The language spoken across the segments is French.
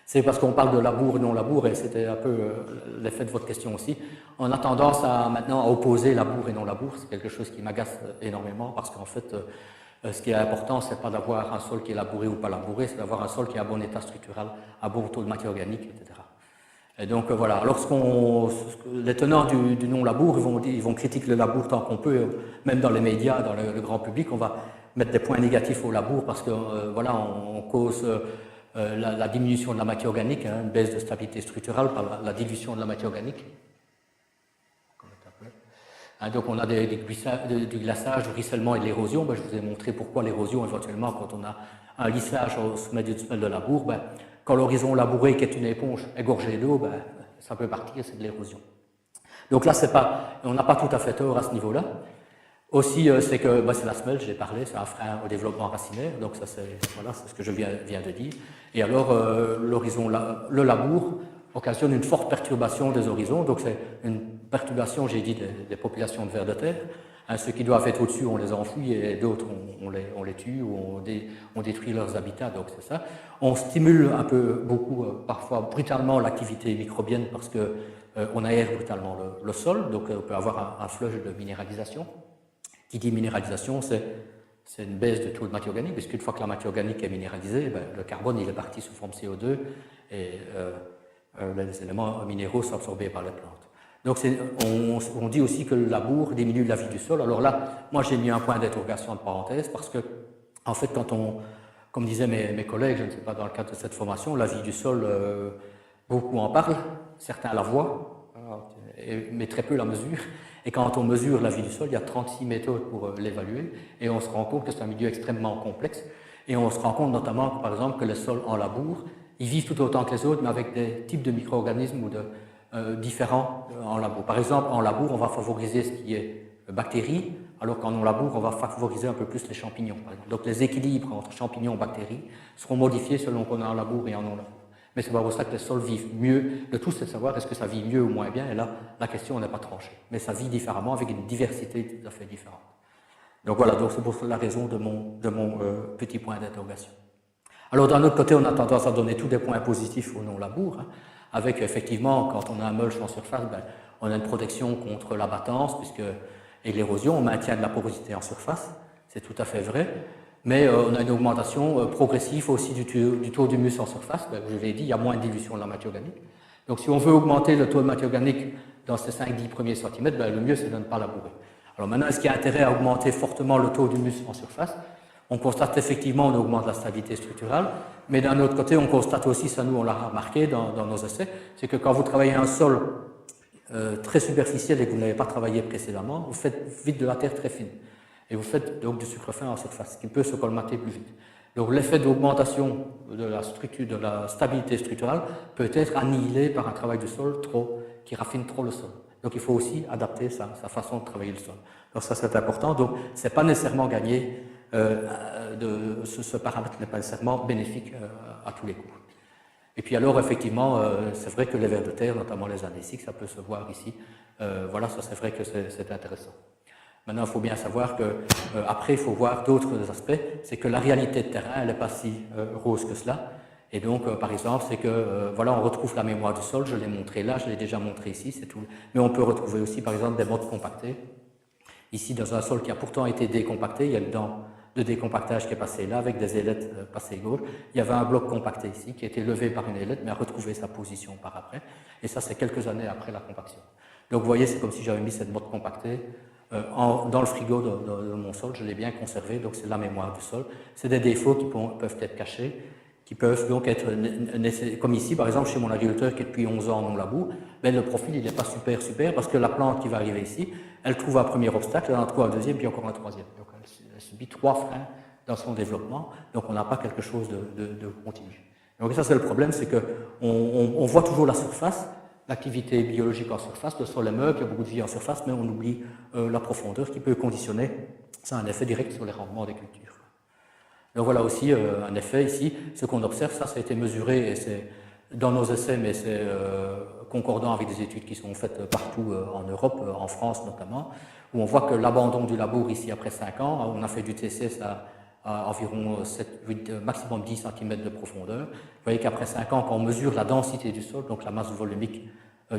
C'est parce qu'on parle de labour et non-labour, et c'était un peu l'effet de votre question aussi. On a tendance maintenant à opposer labour et non-labour. C'est quelque chose qui m'agace énormément parce qu'en fait, ce qui est important, c'est pas d'avoir un sol qui est labouré ou pas labouré, c'est d'avoir un sol qui est à bon état structural, à bon taux de matière organique, etc. Et donc voilà, les tenants du non-labour, ils vont critiquer le labour tant qu'on peut, même dans les médias, dans le grand public, on va mettre des points négatifs au labour parce que voilà, on cause la diminution de la matière organique, hein, une baisse de stabilité structurale par la dilution de la matière organique. Hein, donc on a du glaçage, du ruissellement et de l'érosion. Ben, je vous ai montré pourquoi l'érosion, éventuellement, quand on a un lissage au sommet d'une semelle de labour, ben, quand l'horizon labouré, qui est une éponge, est gorgé d'eau, ben, ça peut partir, c'est de l'érosion. Donc là, on n'a pas tout à fait tort à ce niveau-là. Aussi, c'est que c'est la semelle, j'ai parlé, c'est un frein au développement racinaire, donc ça c'est ce que je viens de dire. Et alors, le labour occasionne une forte perturbation des horizons, donc c'est une perturbation, j'ai dit, des populations de vers de terre. Hein, ceux qui doivent être au-dessus, on les enfouit, et d'autres, on les tue, ou on détruit leurs habitats, donc c'est ça. On stimule un peu, beaucoup, parfois brutalement, l'activité microbienne parce que on aère brutalement le sol, donc on peut avoir un flush de minéralisation. Qui dit minéralisation, c'est une baisse de taux de matière organique, puisqu'une fois que la matière organique est minéralisée, le carbone il est parti sous forme CO2 et les éléments minéraux sont absorbés par les plantes. Donc on dit aussi que le labour diminue la vie du sol. Alors là, moi j'ai mis un point d'interrogation en parenthèse parce que, en fait, comme disaient mes collègues, je ne sais pas dans le cadre de cette formation, la vie du sol, beaucoup en parlent, certains la voient, mais très peu la mesurent. Et quand on mesure la vie du sol, il y a 36 méthodes pour l'évaluer, et on se rend compte que c'est un milieu extrêmement complexe, et on se rend compte notamment, par exemple, que les sols en labour, ils vivent tout autant que les autres, mais avec des types de micro-organismes différents en labour. Par exemple, en labour, on va favoriser ce qui est bactéries, alors qu'en non-labour, on va favoriser un peu plus les champignons, par exemple. Donc les équilibres entre champignons et bactéries seront modifiés selon qu'on est en labour et en non-labour. Mais c'est pas pour ça que les sols vivent mieux. Le tout, c'est de savoir est-ce que ça vit mieux ou moins bien. Et là, la question n'est pas tranchée. Mais ça vit différemment, avec une diversité tout à fait différente. Donc voilà, donc c'est pour la raison de mon petit point d'interrogation. Alors d'un autre côté, on a tendance à donner tous des points positifs au non-labour, hein, avec effectivement, quand on a un mulch en surface, on a une protection contre l'abattance et l'érosion, on maintient de la porosité en surface, c'est tout à fait vrai. Mais on a une augmentation progressive aussi du taux d'humus en surface. Je l'ai dit, il y a moins de dilution de la matière organique. Donc si on veut augmenter le taux de matière organique dans ces 5-10 premiers centimètres, le mieux c'est de ne pas labourer. Alors maintenant, est-ce qu'il y a intérêt à augmenter fortement le taux d'humus en surface? On constate effectivement qu'on augmente la stabilité structurale, mais d'un autre côté, on constate aussi, ça nous on l'a remarqué dans nos essais, c'est que quand vous travaillez un sol très superficiel et que vous n'avez pas travaillé précédemment, vous faites vite de la terre très fine. Et vous faites donc du sucre fin en surface, qui peut se colmater plus vite. Donc l'effet d'augmentation de la stabilité structurale peut être annihilé par un travail du sol qui raffine trop le sol. Donc il faut aussi adapter sa façon de travailler le sol. Donc ça c'est important. Donc c'est pas nécessairement gagné, ce paramètre n'est pas nécessairement bénéfique à tous les coups. Et puis alors effectivement, c'est vrai que les vers de terre, notamment les andésiques, ça peut se voir ici. Voilà, ça c'est vrai que c'est intéressant. Maintenant, il faut bien savoir qu'après, il faut voir d'autres aspects. C'est que la réalité de terrain, elle n'est pas si rose que cela. Et donc, par exemple, c'est que, voilà, on retrouve la mémoire du sol. Je l'ai montré là, je l'ai déjà montré ici, c'est tout. Mais on peut retrouver aussi, par exemple, des modes compactés. Ici, dans un sol qui a pourtant été décompacté, il y a le dent de décompactage qui est passé là, avec des ailettes passées gauche. Il y avait un bloc compacté ici, qui a été levé par une ailette, mais a retrouvé sa position par après. Et ça, c'est quelques années après la compaction. Donc, vous voyez, c'est comme si j'avais mis cette mode compactée dans le frigo de mon sol, je l'ai bien conservé, donc c'est la mémoire du sol. C'est des défauts qui peuvent être cachés, qui peuvent donc être, comme ici par exemple chez mon agriculteur qui est depuis 11 ans non labour, le profil il n'est pas super parce que la plante qui va arriver ici, elle trouve un premier obstacle, elle en trouve un deuxième, puis encore un troisième. Donc elle subit 3 freins dans son développement, donc on n'a pas quelque chose de continu. Donc ça c'est le problème, c'est qu'on voit toujours la surface, l'activité biologique en surface, le sol est meuble, il y a beaucoup de vie en surface, mais on oublie la profondeur qui peut conditionner. Ça a un effet direct sur les rendements des cultures. Donc voilà aussi un effet ici. Ce qu'on observe, ça a été mesuré et c'est dans nos essais, mais c'est concordant avec des études qui sont faites partout en Europe, en France notamment, où on voit que l'abandon du labour ici après 5 ans, on a fait du TCS à environ 7, 8, maximum 10 cm de profondeur. Vous voyez qu'après 5 ans, quand on mesure la densité du sol, donc la masse volumique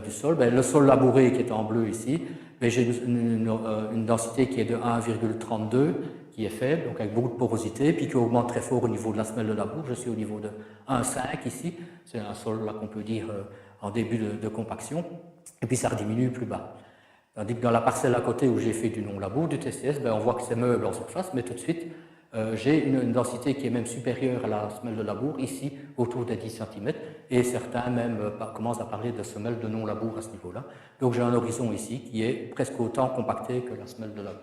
du sol, le sol labouré qui est en bleu ici, j'ai une densité qui est de 1,32, qui est faible, donc avec beaucoup de porosité, puis qui augmente très fort au niveau de la semelle de labour. Je suis au niveau de 1,5 ici, c'est un sol là qu'on peut dire en début de compaction, et puis ça rediminue plus bas. Tandis que dans la parcelle à côté où j'ai fait du non-labour, du TCS, on voit que c'est meuble en surface, mais tout de suite, j'ai une densité qui est même supérieure à la semelle de labour, ici, autour des 10 cm, et certains même commencent à parler de semelle de non-labour à ce niveau-là. Donc j'ai un horizon ici qui est presque autant compacté que la semelle de labour.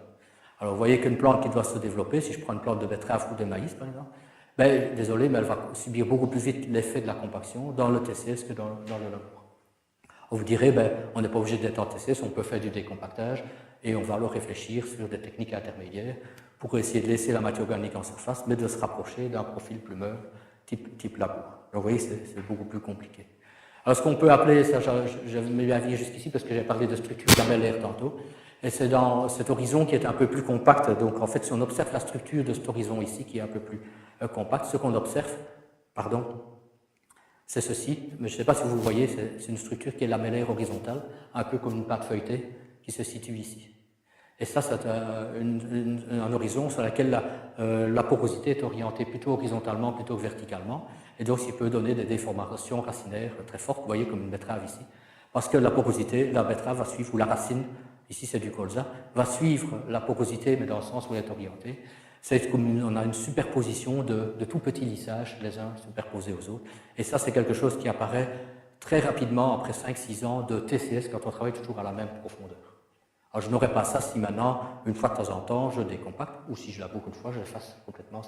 Alors vous voyez qu'une plante qui doit se développer, si je prends une plante de betterave ou de maïs par exemple, désolé, mais elle va subir beaucoup plus vite l'effet de la compaction dans le TCS que dans le labour. Vous direz, on n'est pas obligé d'être en TCS, on peut faire du décompactage, et on va alors réfléchir sur des techniques intermédiaires pour essayer de laisser la matière organique en surface, mais de se rapprocher d'un profil plumeur type labour. Alors vous voyez, c'est beaucoup plus compliqué. Alors ce qu'on peut appeler, ça j'avais mis à venir jusqu'ici parce que j'ai parlé de structure lamellaire tantôt, et c'est dans cet horizon qui est un peu plus compact. Donc en fait, si on observe la structure de cet horizon ici qui est un peu plus compact, ce qu'on observe, c'est ceci, mais je ne sais pas si vous le voyez, c'est une structure qui est lamellaire horizontale, un peu comme une pâte feuilletée qui se situe ici. Et ça, c'est un horizon sur lequel la porosité est orientée plutôt horizontalement plutôt que verticalement, et donc il peut donner des déformations racinaires très fortes, vous voyez comme une betterave ici, parce que la porosité, la betterave va suivre, ou la racine, ici c'est du colza, va suivre la porosité, mais dans le sens où elle est orientée. C'est comme on a une superposition de tout petits lissages, les uns superposés aux autres, et ça c'est quelque chose qui apparaît très rapidement après 5-6 ans de TCS quand on travaille toujours à la même profondeur. Alors je n'aurais pas ça si maintenant, une fois de temps en temps, je décompacte, ou si je la beaucoup de fois, j'efface complètement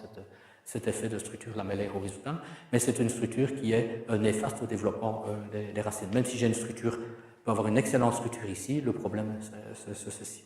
cet effet de structure lamellaire horizontale, mais c'est une structure qui est néfaste au développement des racines. Même si j'ai une structure, je peux avoir une excellente structure ici, le problème c'est ceci.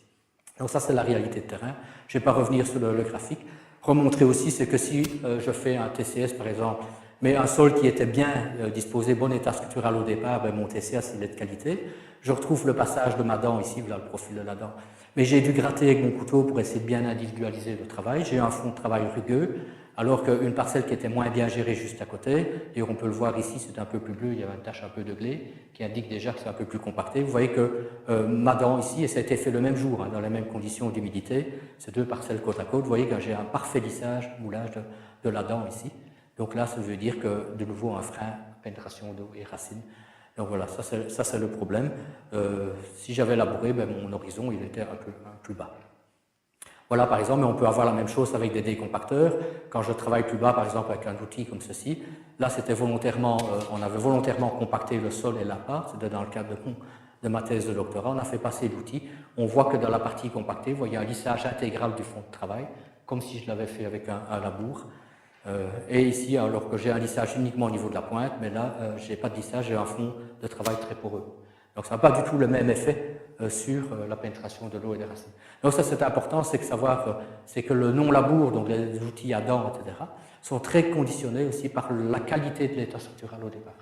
Donc ça c'est la réalité de terrain. Je ne vais pas revenir sur le graphique. Remontrer aussi, c'est que si je fais un TCS par exemple, mais un sol qui était bien disposé, bon état structural au départ, mon TCS il est de qualité. Je retrouve le passage de ma dent ici, voilà le profil de la dent. Mais j'ai dû gratter avec mon couteau pour essayer de bien individualiser le travail. J'ai un fond de travail rugueux, alors qu'une parcelle qui était moins bien gérée juste à côté, et on peut le voir ici, c'est un peu plus bleu, il y a une tache un peu de glé, qui indique déjà que c'est un peu plus compacté. Vous voyez que ma dent ici, et ça a été fait le même jour, dans les mêmes conditions d'humidité, ces deux parcelles côte à côte, vous voyez que j'ai un parfait lissage, moulage de la dent ici. Donc là, ça veut dire que, de nouveau, un frein, pénétration d'eau et racines. Donc voilà, ça c'est le problème. Si j'avais labouré, mon horizon il était un peu plus bas. Voilà par exemple, mais on peut avoir la même chose avec des décompacteurs. Quand je travaille plus bas, par exemple avec un outil comme ceci, là c'était volontairement, on avait volontairement compacté le sol et l'appât, c'était dans le cadre de ma thèse de doctorat, on a fait passer l'outil. On voit que dans la partie compactée, vous voyez un lissage intégral du fond de travail, comme si je l'avais fait avec un labour. Et ici, alors que j'ai un lissage uniquement au niveau de la pointe, mais là, je n'ai pas de lissage, j'ai un fond de travail très poreux. Donc ça n'a pas du tout le même effet sur la pénétration de l'eau et des racines. Donc ça, c'est important, c'est que le non-labour, donc les outils à dents, etc., sont très conditionnés aussi par la qualité de l'état structural au départ.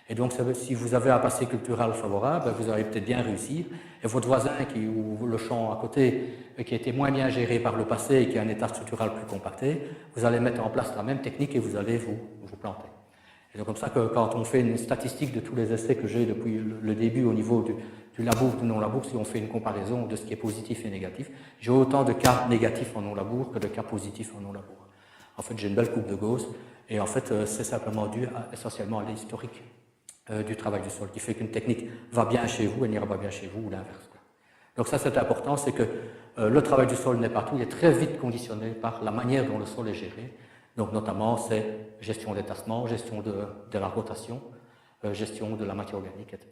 Et donc, si vous avez un passé culturel favorable, vous allez peut-être bien réussir. Et votre voisin ou le champ à côté, qui a été moins bien géré par le passé et qui a un état structural plus compacté, vous allez mettre en place la même technique et vous allez vous planter. Et c'est comme ça que quand on fait une statistique de tous les essais que j'ai depuis le début au niveau du labour, du non-labour, si on fait une comparaison de ce qui est positif et négatif, j'ai autant de cas négatifs en non-labour que de cas positifs en non-labour. En fait, j'ai une belle coupe de Gauss et en fait, c'est simplement dû essentiellement à l'historique du travail du sol, qui fait qu'une technique va bien chez vous, elle n'ira pas bien chez vous, ou l'inverse. Donc ça, c'est important, c'est que le travail du sol n'est pas tout, il est très vite conditionné par la manière dont le sol est géré. Donc notamment, c'est gestion des tassements, gestion de la rotation, gestion de la matière organique, etc.